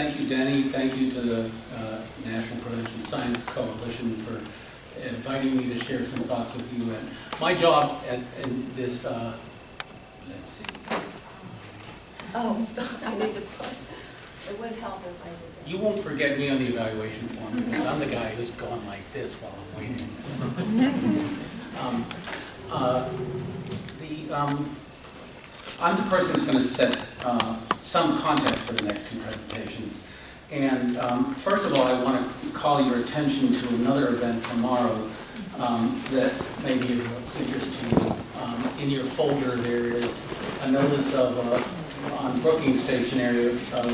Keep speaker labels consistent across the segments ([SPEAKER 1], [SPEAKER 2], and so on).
[SPEAKER 1] thank you, Denny. Thank you to the National Prevention Science Coalition for inviting me to share some thoughts with you. And my job in this, let's see.
[SPEAKER 2] Oh, I need to put, it would help if I did this.
[SPEAKER 1] You won't forget me on the evaluation form because I'm the guy who's going like this while I'm waiting. I'm the person who's going to set some context for the next two presentations. And first of all, I want to call your attention to another event tomorrow that may be of interest to you. In your folder, there is a notice of on Brookings Station area of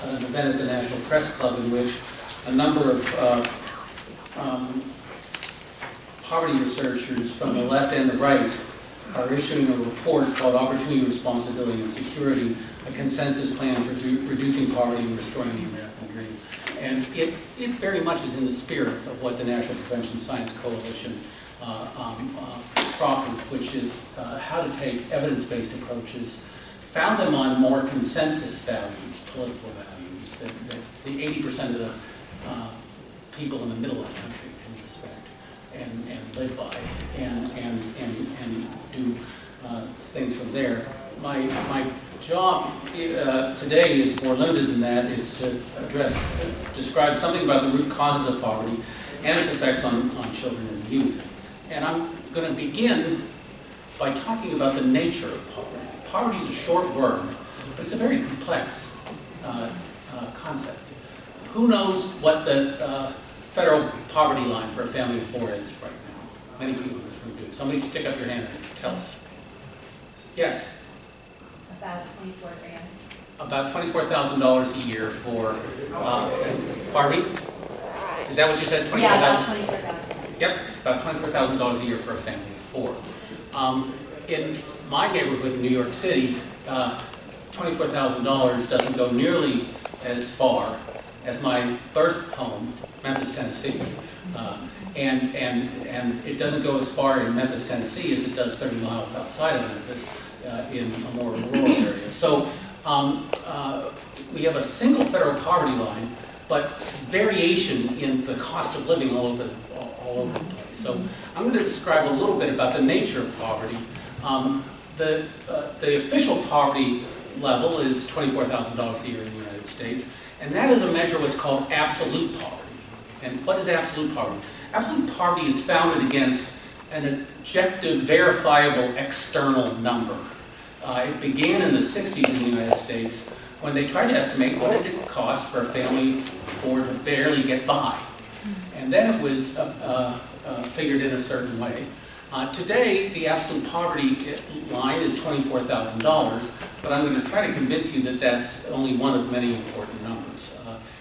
[SPEAKER 1] an event at the National Press Club in which a number of poverty researchers from the left and the right are issuing a report called Opportunity, Responsibility, and Security, a consensus plan for reducing poverty and restoring the American dream. And it very much is in the spirit of what the National Prevention Science Coalition proffers, which is how to take evidence-based approaches, found them on more consensus values, political values, that the 80% of the people in the middle of the country can respect and live by, and do things from there. My job today is more limited than that. It's to describe something about the root causes of poverty and its effects on children and youth. And I'm going to begin by talking about the nature of poverty. Poverty is a short word, but it's a very complex concept. Who knows what the federal poverty line for a family of four is right now? Many people in this room do. Somebody stick up your hand and tell us. Yes?
[SPEAKER 3] About 24 grand.
[SPEAKER 1] About $24,000 a year for, pardon me? Is that what you said, $24,000?
[SPEAKER 3] Yeah, about 24,000.
[SPEAKER 1] Yep, about $24,000 a year for a family of four. In my neighborhood in New York City, $24,000 doesn't go nearly as far as my birth home, Memphis, Tennessee. And it doesn't go as far in Memphis, Tennessee as it does 30 miles outside of Memphis in a more rural area. So we have a single federal poverty line, but variation in the cost of living all over the place. So I'm going to describe a little bit about the nature of poverty. The official poverty level is $24,000 a year in the United States, and that is a measure of what's called absolute poverty. And what is absolute poverty? Absolute poverty is founded against an objective, verifiable external number. It began in the 60s in the United States when they tried to estimate what did it cost for a family of four to barely get by. And then it was figured in a certain way. Today, the absolute poverty line is $24,000, but I'm going to try to convince you that that's only one of many important numbers.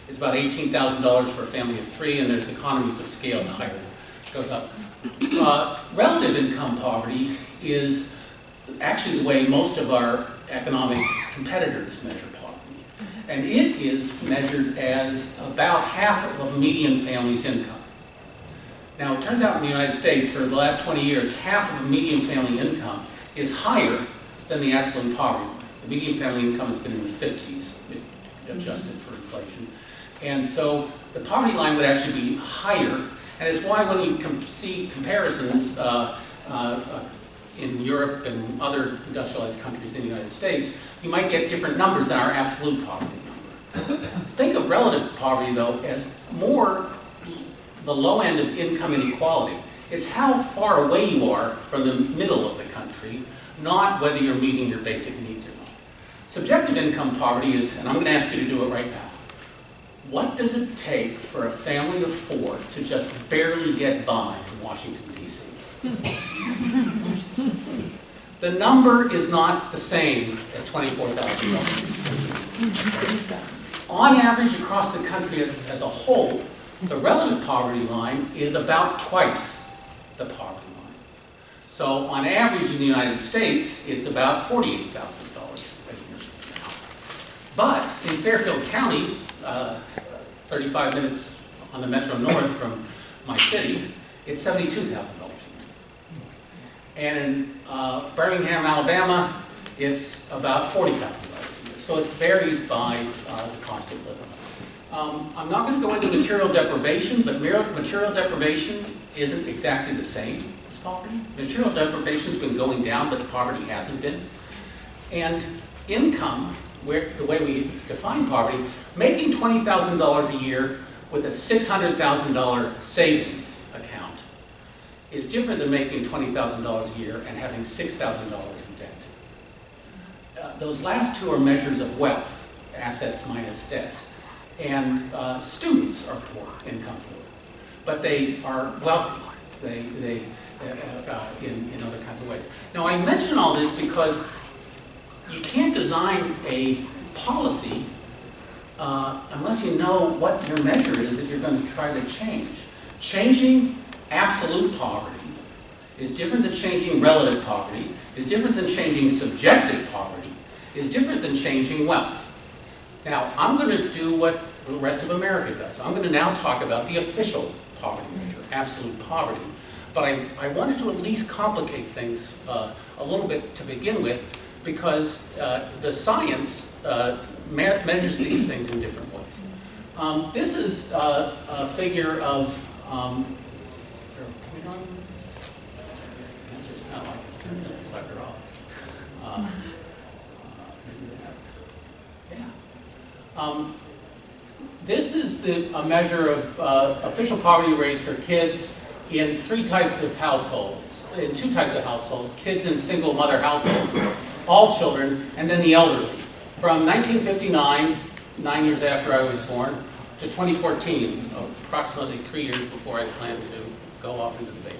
[SPEAKER 1] It's about $18,000 for a family of three, and there's economies of scale the higher it goes up. Relative income poverty is actually the way most of our economic competitors measure poverty. And it is measured as about half of a median family's income. Now, it turns out in the United States, for the last 20 years, half of a median family income is higher than the absolute poverty line. The median family income has been in the 50s, adjusted for inflation. And so the poverty line would actually be higher, and it's why when you see comparisons in Europe and other industrialized countries in the United States, you might get different numbers than our absolute poverty number. Think of relative poverty, though, as more the low end of income inequality. It's how far away you are from the middle of the country, not whether you're meeting your basic needs or not. Subjective income poverty is, and I'm going to ask you to do it right now, what does it take for a family of four to just barely get by in Washington, D.C.? The number is not the same as $24,000. On average, across the country as a whole, the relative poverty line is about twice the poverty line. So on average in the United States, it's about $48,000 a year now. But in Fairfield County, 35 minutes on the Metro North from my city, it's $72,000 a year. And in Birmingham, Alabama, it's about $40,000 a year. So it varies by the cost of living. I'm not going to go into material deprivation, but material deprivation isn't exactly the same as poverty. Material deprivation has been going down, but poverty hasn't been. And income, the way we define poverty, making $20,000 a year with a $600,000 savings account is different than making $20,000 a year and having $6,000 in debt. Those last two are measures of wealth, assets minus debt. And students are poor, income poor, but they are wealthy in other kinds of ways. Now, I mention all this because you can't design a policy unless you know what your measure is that you're going to try to change. Changing absolute poverty is different than changing relative poverty, is different than changing subjective poverty, is different than changing wealth. Now, I'm going to do what the rest of America does. I'm going to now talk about the official poverty measure, absolute poverty. But I wanted to at least complicate things a little bit to begin with, because the science measures these things in different ways. This is a figure of, is there a point on this? The answer is no, I can turn that sucker off. This is a measure of official poverty rates for kids in three types of households, in two types of households, kids in single mother households, all children, and then the elderly. From 1959, 9 years after I was born, to 2014, approximately 3 years before I planned to go off into the baby.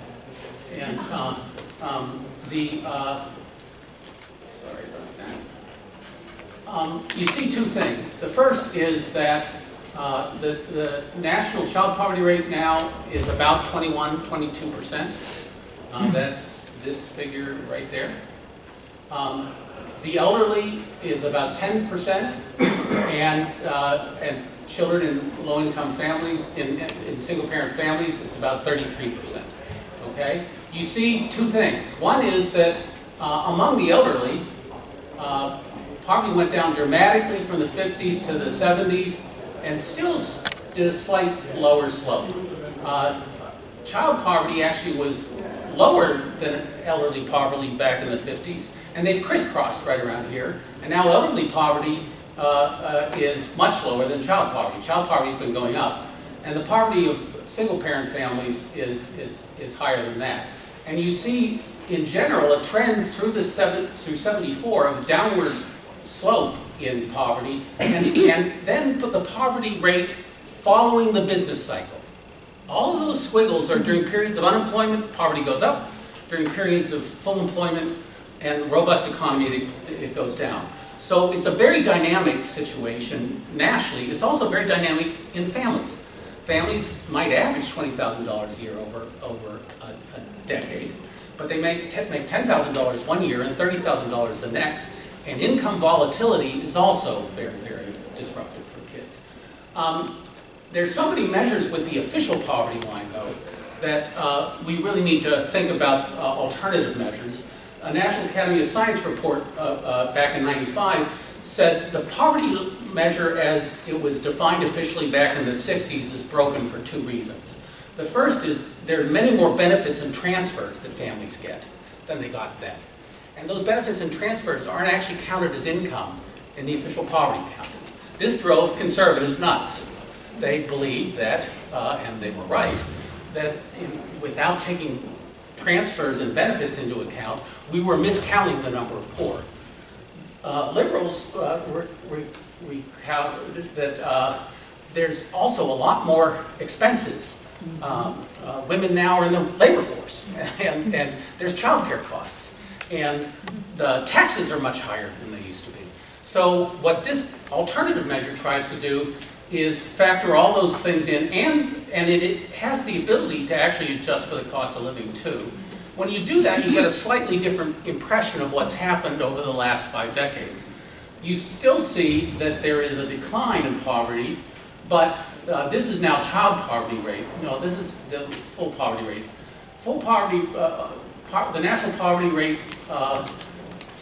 [SPEAKER 1] And sorry about that. You see two things. The first is that the national child poverty rate now is about 22%. That's this figure right there. The elderly is about 10%, and children in low-income families, in single-parent families, it's about 33%. Okay? You see two things. One is that among the elderly, poverty went down dramatically from the 50s to the 70s, and still did a slight lower slope. Child poverty actually was lower than elderly poverty back in the 50s, and they've crisscrossed right around here. And now elderly poverty is much lower than child poverty. Child poverty has been going up, and the poverty of single-parent families is higher than that. And you see, in general, a trend through 74 of downward slope in poverty, and then put the poverty rate following the business cycle. All of those squiggles are during periods of unemployment, poverty goes up. During periods of full employment and robust economy, it goes down. So it's a very dynamic situation nationally. It's also very dynamic in families. Families might average $20,000 a year over a decade, but they may make $10,000 one year and $30,000 the next. And income volatility is also very, very disruptive for kids. There's so many measures with the official poverty line, though, that we really need to think about alternative measures. A National Academy of Science report back in '95 said the poverty measure as it was defined officially back in the 60s is broken for two reasons. The first is there are many more benefits and transfers that families get than they got then. And those benefits and transfers aren't actually counted as income in the official poverty count. This drove conservatives nuts. They believed that, and they were right, that without taking transfers and benefits into account, we were miscounting the number of poor. Liberals recounted that there's also a lot more expenses. Women now are in the labor force, and there's childcare costs. And the taxes are much higher than they used to be. So what this alternative measure tries to do is factor all those things in, and it has the ability to actually adjust for the cost of living too. When you do that, you get a slightly different impression of what's happened over the last 5 decades. You still see that there is a decline in poverty, but this is now child poverty rate. No, this is the full poverty rates. Full poverty, the national poverty rate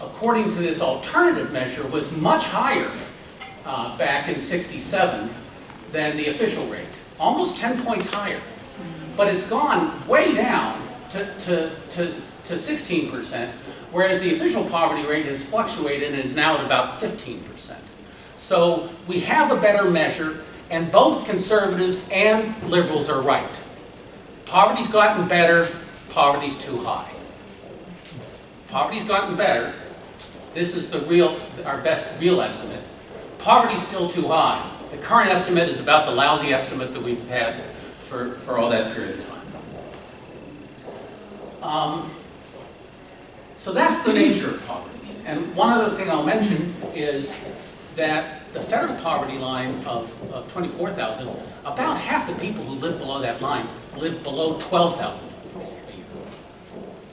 [SPEAKER 1] according to this alternative measure, was much higher back in '67 than the official rate, almost 10 points higher. But it's gone way down to 16%, whereas the official poverty rate has fluctuated and is now at about 15%. So we have a better measure, and both conservatives and liberals are right. Poverty's gotten better, poverty's too high. Poverty's gotten better. This is our best real estimate. Poverty's still too high. The current estimate is about the lousy estimate that we've had for all that period of time. So that's the nature of poverty. And one other thing I'll mention is that the federal poverty line of 24,000, about half the people who live below that line live below $12,000 a year.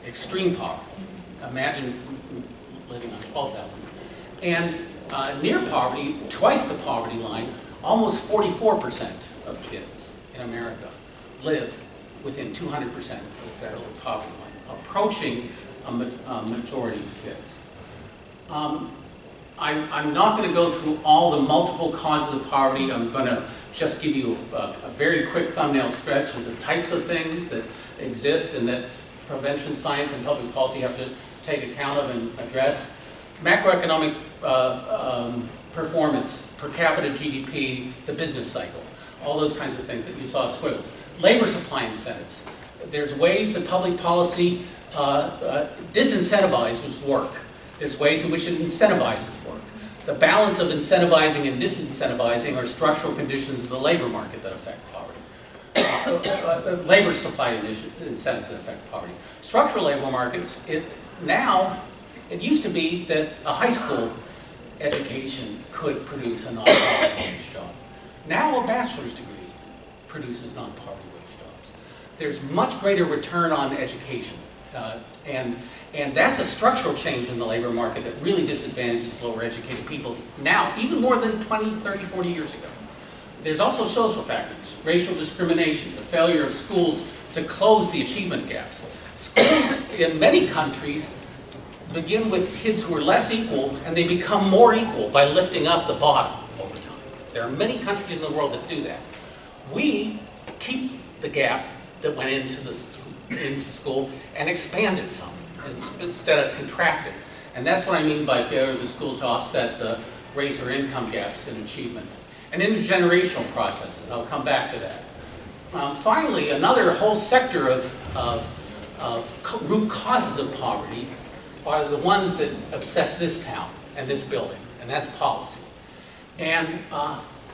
[SPEAKER 1] Extreme poverty. Imagine living on 12,000. And near poverty, twice the poverty line, almost 44% of kids in America live within 200% of the federal poverty line, approaching a majority of kids. I'm not going to go through all the multiple causes of poverty. I'm going to just give you a very quick thumbnail stretch of the types of things that exist and that prevention science and public policy have to take account of and address. Macroeconomic performance, per capita GDP, the business cycle, all those kinds of things that you saw squiggles. Labor supply incentives. There's ways that public policy disincentivizes work. There's ways in which it incentivizes work. The balance of incentivizing and disincentivizing are structural conditions of the labor market that affect poverty. Labor supply incentives that affect poverty. Structural labor markets, it used to be that a high school education could produce a non-poverty wage job. Now a bachelor's degree produces non-poverty wage jobs. There's much greater return on education. And that's a structural change in the labor market that really disadvantages lower educated people now, even more than 20, 30, 40 years ago. There's also social factors, racial discrimination, the failure of schools to close the achievement gaps. Schools in many countries begin with kids who are less equal, and they become more equal by lifting up the bottom over time. There are many countries in the world that do that. We keep the gap that went into school and expand it some, instead of contract it. And that's what I mean by failure of the schools to offset the race or income gaps in achievement. And intergenerational processes, I'll come back to that. Finally, another whole sector of root causes of poverty are the ones that obsess this town and this building, and that's policy. And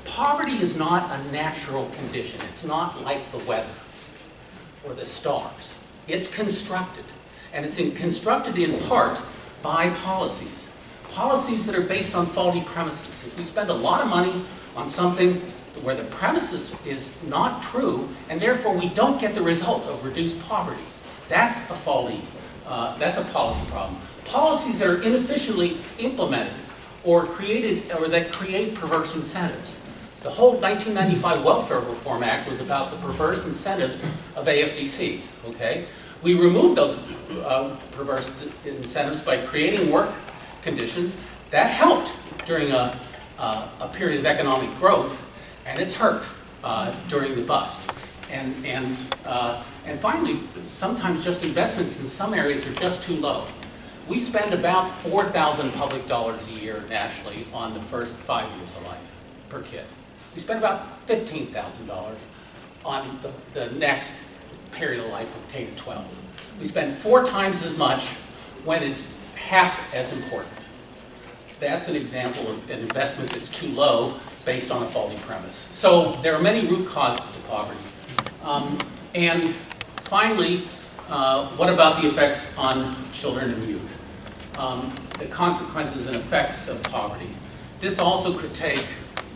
[SPEAKER 1] poverty is not a natural condition. It's not like the weather or the stars. It's constructed. And it's constructed in part by policies. Policies that are based on faulty premises. If we spend a lot of money on something where the premises is not true, and therefore we don't get the result of reduced poverty, that's a faulty, that's a policy problem. Policies that are inefficiently implemented or that create perverse incentives. The whole 1995 Welfare Reform Act was about the perverse incentives of AFDC, okay? We removed those perverse incentives by creating work conditions. That helped during a period of economic growth, and it's hurt during the bust. And finally, sometimes just investments in some areas are just too low. We spend about 4,000 public dollars a year nationally on the first 5 years of life per kid. We spend about $15,000 on the next period of life from K to 12. We spend 4 times as much when it's half as important. That's an example of an investment that's too low based on a faulty premise. So there are many root causes to poverty. And finally, what about the effects on children and youth? The consequences and effects of poverty. This also could take,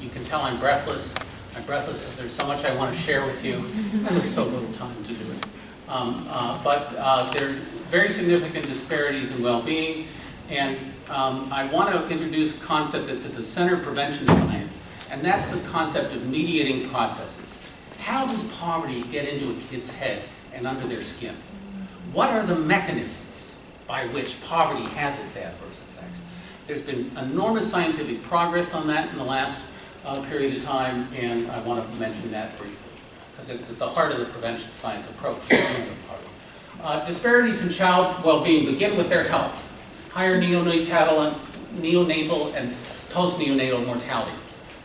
[SPEAKER 1] you can tell I'm breathless. I'm breathless because there's so much I want to share with you, and there's so little time to do it. But there are very significant disparities in well-being, and I want to introduce a concept that's at the center of prevention science, and that's the concept of mediating processes. How does poverty get into a kid's head and under their skin? What are the mechanisms by which poverty has its adverse effects. There's been enormous scientific progress on that in the last period of time, and I want to mention that briefly, because it's at the heart of the prevention science approach. Disparities in child well-being begin with their health. Higher neonatal and post-neonatal mortality.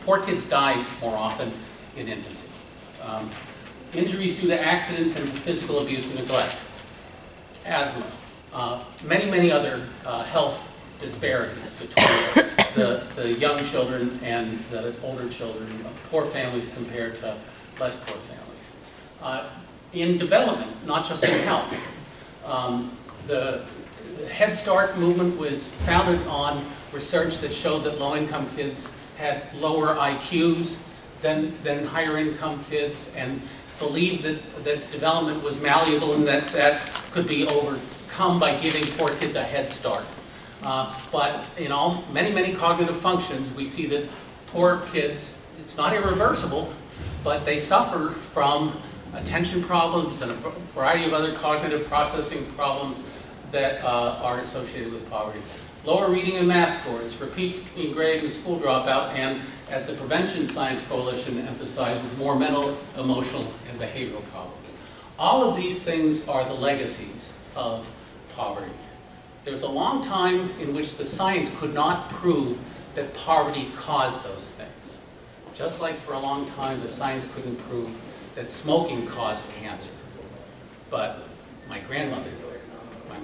[SPEAKER 1] Poor kids die more often in infancy. Injuries due to accidents and to physical abuse and neglect. Asthma. Many other health disparities between the young children and the older children, poor families compared to less poor families. In development, not just in health. The Head Start movement was founded on research that showed that low-income kids had lower IQs than higher income kids, and believed that development was malleable and that could be overcome by giving poor kids a head start. But in many cognitive functions, we see that poor kids, it's not irreversible, but they suffer from attention problems and a variety of other cognitive processing problems that are associated with poverty. Lower reading and math scores, repeat grade and school dropout, and as the Prevention Science Coalition emphasizes, more mental, emotional, and behavioral problems. All of these things are the legacies of poverty. There's a long time in which the science could not prove that poverty caused those things. Just like for a long time the science couldn't prove that smoking caused cancer. But my grandmother knew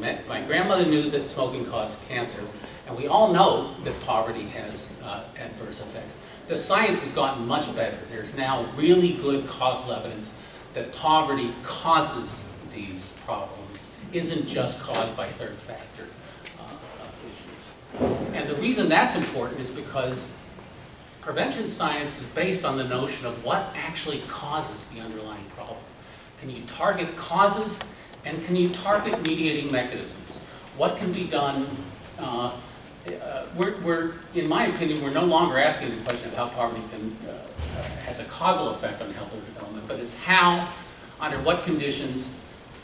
[SPEAKER 1] it. My grandmother knew that smoking caused cancer, and we all know that poverty has adverse effects. The science has gotten much better. There's now really good causal evidence that poverty causes these problems, isn't just caused by third factor issues. And the reason that's important is because prevention science is based on the notion of what actually causes the underlying problem. Can you target causes, and can you target mediating mechanisms? What can be done? In my opinion, we're no longer asking the question of how poverty has a causal effect on health or development, but it's how, under what conditions,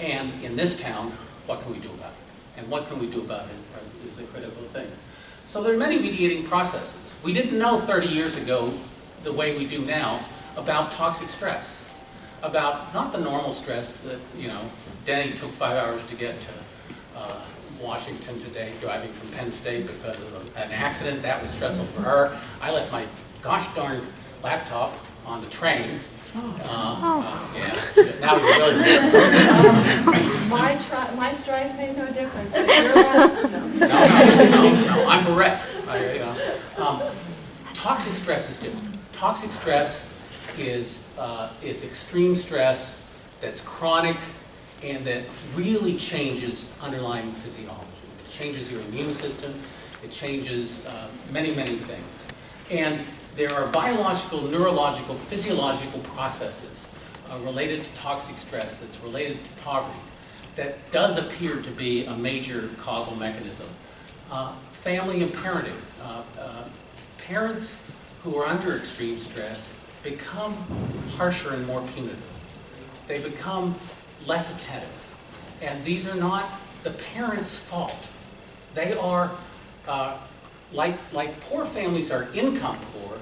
[SPEAKER 1] and in this town, what can we do about it? And what can we do about it is the critical things. So there are many mediating processes. We didn't know 30 years ago, the way we do now, about toxic stress. About not the normal stress that, Denny took 5 hours to get to Washington today, driving from Penn State because of an accident. That was stressful for her. I left my gosh darn laptop on the train. Yeah, now you're really
[SPEAKER 2] My strife made no difference. But your life,
[SPEAKER 1] No, I'm bereft. Toxic stress is different. Toxic stress is extreme stress that's chronic and that really changes underlying physiology. It changes your immune system. It changes many things. And there are biological, neurological, physiological processes related to toxic stress that's related to poverty that does appear to be a major causal mechanism. Family and parenting. Parents who are under extreme stress become harsher and more punitive. They become less attentive. And these are not the parents' fault. They are, like poor families are income poor,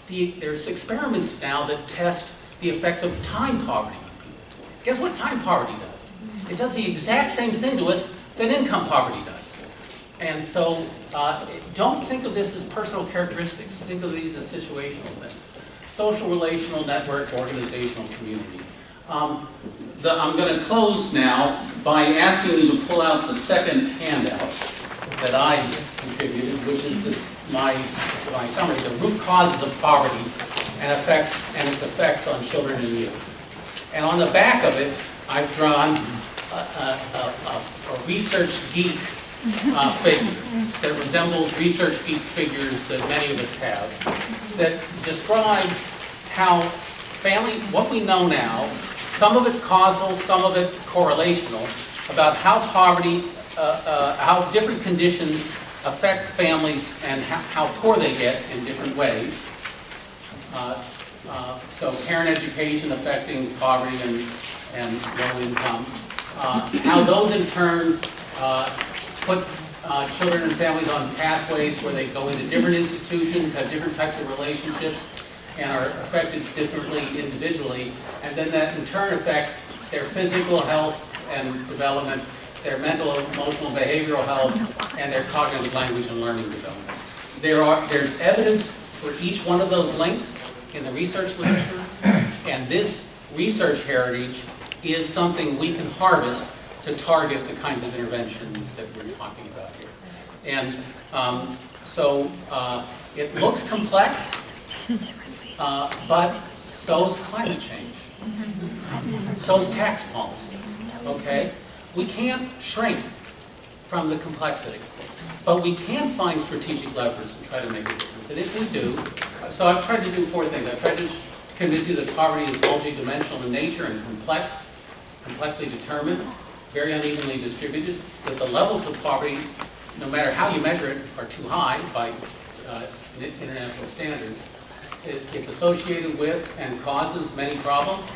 [SPEAKER 1] there's experiments now that test the effects of time poverty on people. Guess what time poverty does? It does the exact same thing to us that income poverty does. And so don't think of this as personal characteristics. Think of these as situational things. Social, relational, network, organizational, community. I'm going to close now by asking you to pull out the second handout that I contributed, which is my summary, the root causes of poverty and its effects on children and youth. And on the back of it, I've drawn a research geek figure that resembles research geek figures that many of us have, that describe how what we know now, some of it causal, some of it correlational, about how poverty, how different conditions affect families and how poor they get in different ways. So parent education affecting poverty and low income. How those in turn put children and families on pathways where they go into different institutions, have different types of relationships, and are affected differently individually. And then that in turn affects their physical health and development, their mental, emotional, behavioral health, and their cognitive language and learning development. There's evidence for each one of those links in the research literature, and this research heritage is something we can harvest to target the kinds of interventions that we're talking about here. And it looks complex, but so's climate change. So's tax policy, okay? We can't shrink from the complexity, but we can find strategic levers and try to make a difference. And if we do, so I've tried to do 4 things. I've tried to convince you that poverty is multidimensional in nature and complex, complexly determined, very unevenly distributed, that the levels of poverty, no matter how you measure it, are too high by international standards. It's associated with and causes many problems,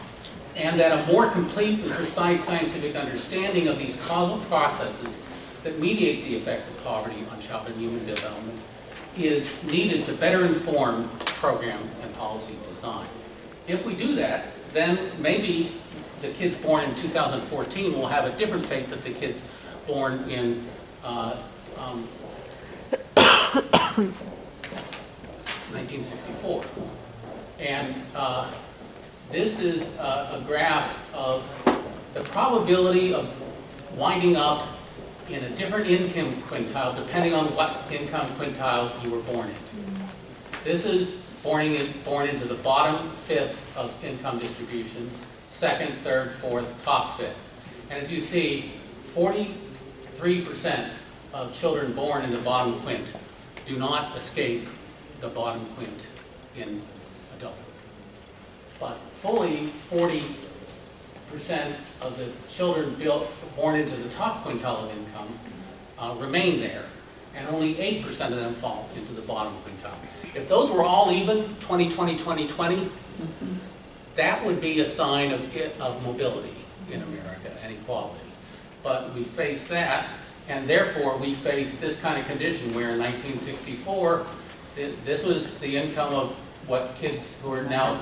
[SPEAKER 1] and that a more complete and precise scientific understanding of these causal processes that mediate the effects of poverty on child and human development is needed to better inform program and policy design. If we do that, then maybe the kids born in 2014 will have a different fate than the kids born in 1964. And this is a graph of the probability of winding up in a different income quintile depending on what income quintile you were born into. This is born into the bottom fifth of income distributions, second, third, fourth, top fifth. And as you see, 43% of children born in the bottom quint do not escape the bottom quint in adulthood. But fully 40% of the children born into the top quintile of income remain there, and only 8% of them fall into the bottom quintile. If those were all even, 2020, that would be a sign of mobility in America and equality. But we face that, and therefore we face this kind of condition where in 1964, this was the income of what kids who are now,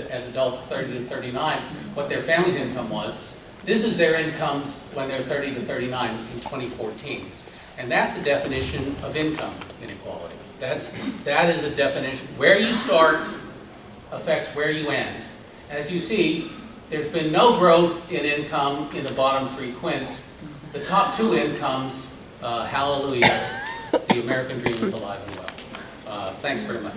[SPEAKER 1] as adults, 30 to 39, what their family's income was. This is their incomes when they're 30 to 39 in 2014. And that's a definition of income inequality. That is a definition. Where you start affects where you end. And as you see, there's been no growth in income in the bottom 3 quints. The top 2 incomes, hallelujah, the American dream is alive and well. Thanks very much.